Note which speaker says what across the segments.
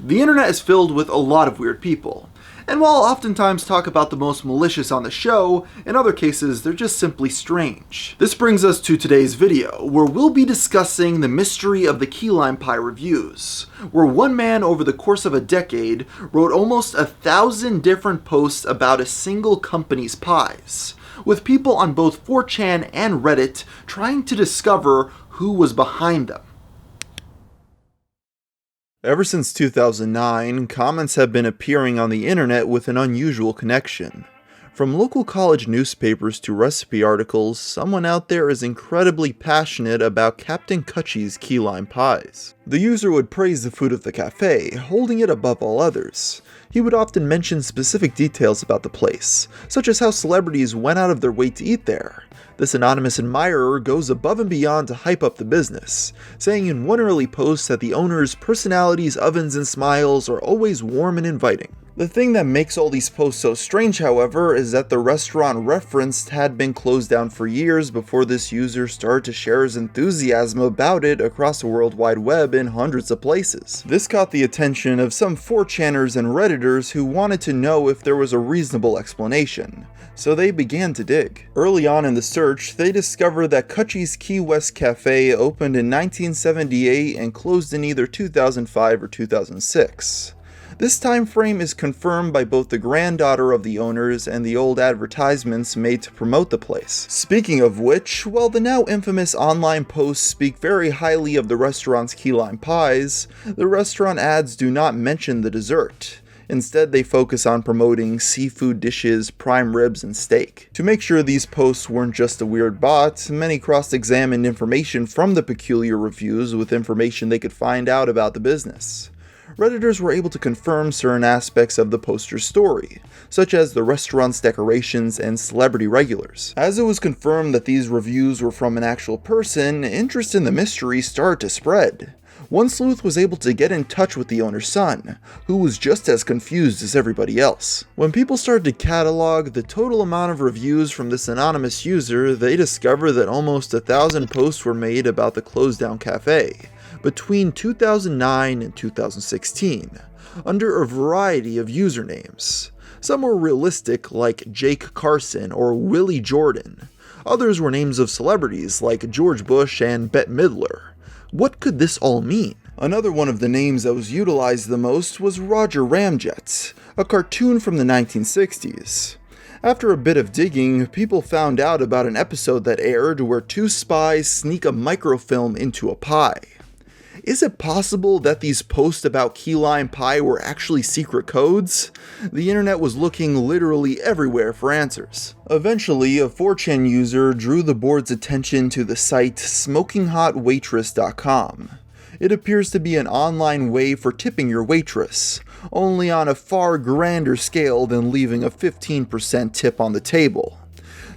Speaker 1: The internet is filled with a lot of weird people, and while I'll oftentimes talk about the most malicious on the show, in other cases they're just simply strange. This brings us to today's video, where we'll be discussing the mystery of the key lime pie reviews, where one man over the course of a decade wrote almost 1,000 different posts about a single company's pies, with people on both 4chan and Reddit trying to discover who was behind them. Ever since 2009, comments have been appearing on the internet with an unusual connection. From local college newspapers to recipe articles, someone out there is incredibly passionate about Captain Kutchie's key lime pies. The user would praise the food of the cafe, holding it above all others. He would often mention specific details about the place, such as how celebrities went out of their way to eat there. This anonymous admirer goes above and beyond to hype up the business, saying in one early post that the owner's personalities, ovens, and smiles are always warm and inviting. The thing that makes all these posts so strange, however, is that the restaurant referenced had been closed down for years before this user started to share his enthusiasm about it across the World Wide Web in hundreds of places. This caught the attention of some 4chaners and Redditors who wanted to know if there was a reasonable explanation, so they began to dig. Early on in the search, they discovered that Kutchie's Key West Cafe opened in 1978 and closed in either 2005 or 2006. This time frame is confirmed by both the granddaughter of the owners and the old advertisements made to promote the place. Speaking of which, while the now infamous online posts speak very highly of the restaurant's key lime pies, the restaurant ads do not mention the dessert. Instead, they focus on promoting seafood dishes, prime ribs, and steak. To make sure these posts weren't just a weird bot, many cross-examined information from the peculiar reviews with information they could find out about the business. Redditors were able to confirm certain aspects of the poster's story, such as the restaurant's decorations and celebrity regulars. As it was confirmed that these reviews were from an actual person, interest in the mystery started to spread. One sleuth was able to get in touch with the owner's son, who was just as confused as everybody else. When people started to catalog the total amount of reviews from this anonymous user, they discovered that almost 1,000 posts were made about the closed down cafe between 2009 and 2016, under a variety of usernames. Some were realistic, like Jake Carson or Willie Jordan. Others were names of celebrities like George Bush and Bette Midler. What could this all mean? Another one of the names that was utilized the most was Roger Ramjet, a cartoon from the 1960s. After a bit of digging, people found out about an episode that aired where two spies sneak a microfilm into a pie. Is it possible that these posts about key lime pie were actually secret codes? The internet was looking literally everywhere for answers. Eventually, a 4chan user drew the board's attention to the site SmokingHotWaitress.com. It appears to be an online way for tipping your waitress, only on a far grander scale than leaving a 15% tip on the table.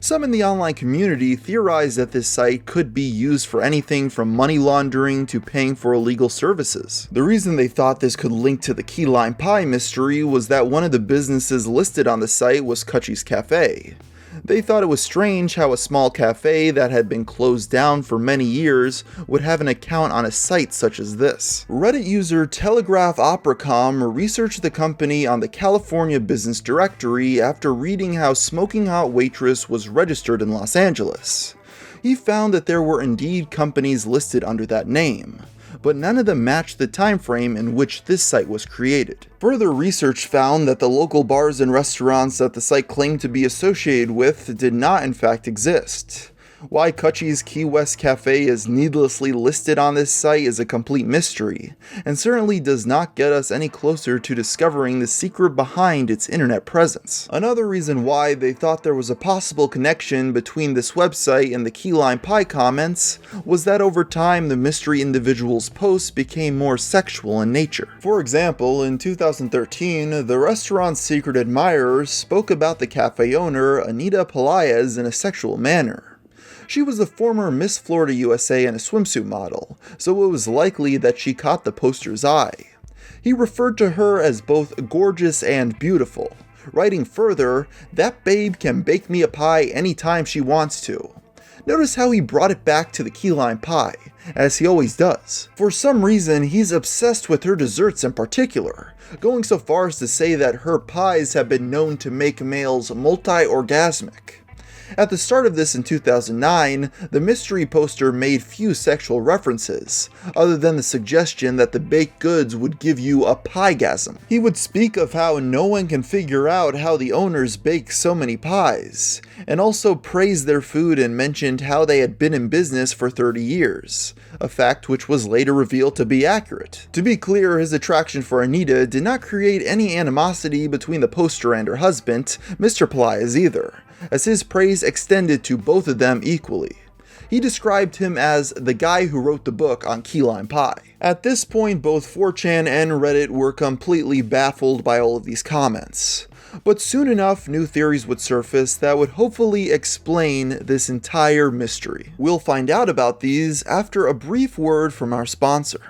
Speaker 1: Some in the online community theorized that this site could be used for anything from money laundering to paying for illegal services. The reason they thought this could link to the key lime pie mystery was that one of the businesses listed on the site was Kutchie's Cafe. They thought it was strange how a small cafe that had been closed down for many years would have an account on a site such as this. Reddit user Telegraph Operacom researched the company on the California Business Directory after reading how Smoking Hot Waitress was registered in Los Angeles. He found that there were indeed companies listed under that name, but none of them matched the time frame in which this site was created. Further research found that the local bars and restaurants that the site claimed to be associated with did not in fact exist. Why Kutchie's Key West Cafe is needlessly listed on this site is a complete mystery, and certainly does not get us any closer to discovering the secret behind its internet presence. Another reason why they thought there was a possible connection between this website and the key lime pie comments was that over time the mystery individual's posts became more sexual in nature. For example, in 2013, the restaurant's secret admirers spoke about the cafe owner, Anita Pelaez, in a sexual manner. She was the former Miss Florida USA and a swimsuit model, so it was likely that she caught the poster's eye. He referred to her as both gorgeous and beautiful, writing further, "That babe can bake me a pie anytime she wants to." Notice how he brought it back to the key lime pie, as he always does. For some reason, he's obsessed with her desserts in particular, going so far as to say that her pies have been known to make males multi-orgasmic. At the start of this in 2009, the mystery poster made few sexual references, other than the suggestion that the baked goods would give you a piegasm. He would speak of how no one can figure out how the owners bake so many pies, and also praised their food and mentioned how they had been in business for 30 years, a fact which was later revealed to be accurate. To be clear, his attraction for Anita did not create any animosity between the poster and her husband, Mr. Plies, either, as his praise extended to both of them equally. He described him as the guy who wrote the book on key lime pie. At this point, both 4chan and Reddit were completely baffled by all of these comments. But soon enough, new theories would surface that would hopefully explain this entire mystery. We'll find out about these after a brief word from our sponsor.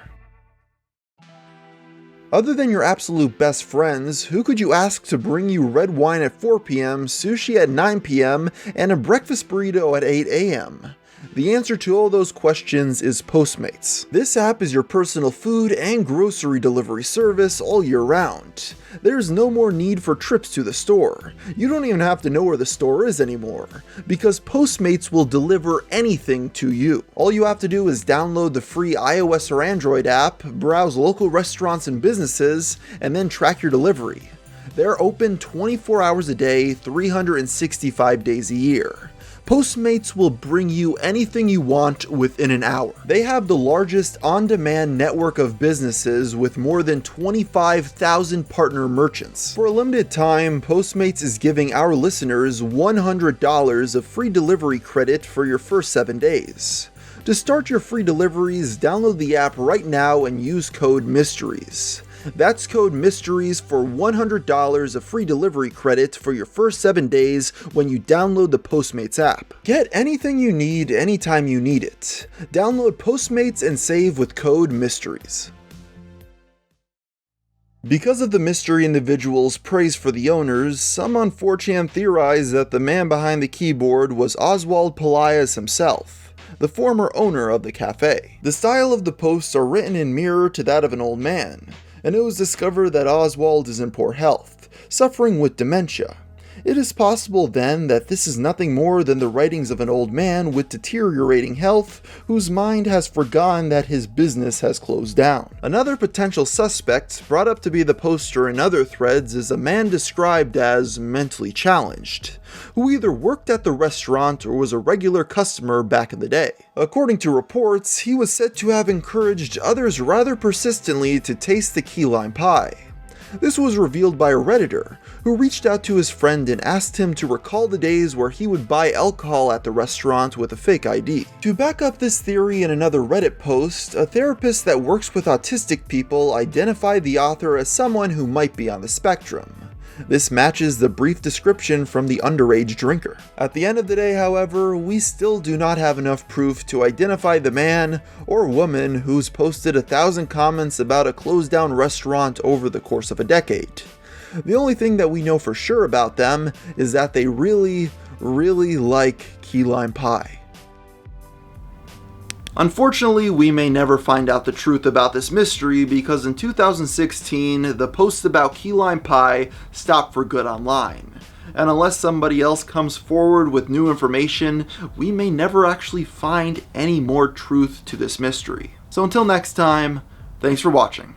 Speaker 1: Other than your absolute best friends, who could you ask to bring you red wine at 4 p.m., sushi at 9 p.m., and a breakfast burrito at 8 a.m.? The answer to all those questions is Postmates. This app is your personal food and grocery delivery service all year round. There's no more need for trips to the store. You don't even have to know where the store is anymore, because Postmates will deliver anything to you. All you have to do is download the free iOS or Android app, browse local restaurants and businesses, and then track your delivery. They're open 24 hours a day, 365 days a year. Postmates will bring you anything you want within an hour. They have the largest on-demand network of businesses with more than 25,000 partner merchants. For a limited time, Postmates is giving our listeners $100 of free delivery credit for your first 7 days. To start your free deliveries, download the app right now and use code MYSTERIES. That's code MYSTERIES for $100 of free delivery credit for your first 7 days when you download the Postmates app. Get anything you need anytime you need it. Download Postmates and save with code MYSTERIES. Because of the mystery individual's praise for the owners, some on 4chan theorize that the man behind the keyboard was Oswald Pelias himself, the former owner of the cafe. The style of the posts are written in mirror to that of an old man, and it was discovered that Oswald is in poor health, suffering with dementia. It is possible then that this is nothing more than the writings of an old man with deteriorating health whose mind has forgotten that his business has closed down. Another potential suspect brought up to be the poster in other threads is a man described as mentally challenged, who either worked at the restaurant or was a regular customer back in the day. According to reports, he was said to have encouraged others rather persistently to taste the key lime pie. This was revealed by a Redditor, who reached out to his friend and asked him to recall the days where he would buy alcohol at the restaurant with a fake ID. To back up this theory in another Reddit post, a therapist that works with autistic people identified the author as someone who might be on the spectrum. This matches the brief description from the underage drinker. At the end of the day, however, we still do not have enough proof to identify the man or woman who's posted 1,000 comments about a closed down restaurant over the course of a decade. The only thing that we know for sure about them is that they really like key lime pie. Unfortunately, we may never find out the truth about this mystery because in 2016, the posts about key lime pie stopped for good online. And unless somebody else comes forward with new information, we may never actually find any more truth to this mystery. So until next time, thanks for watching.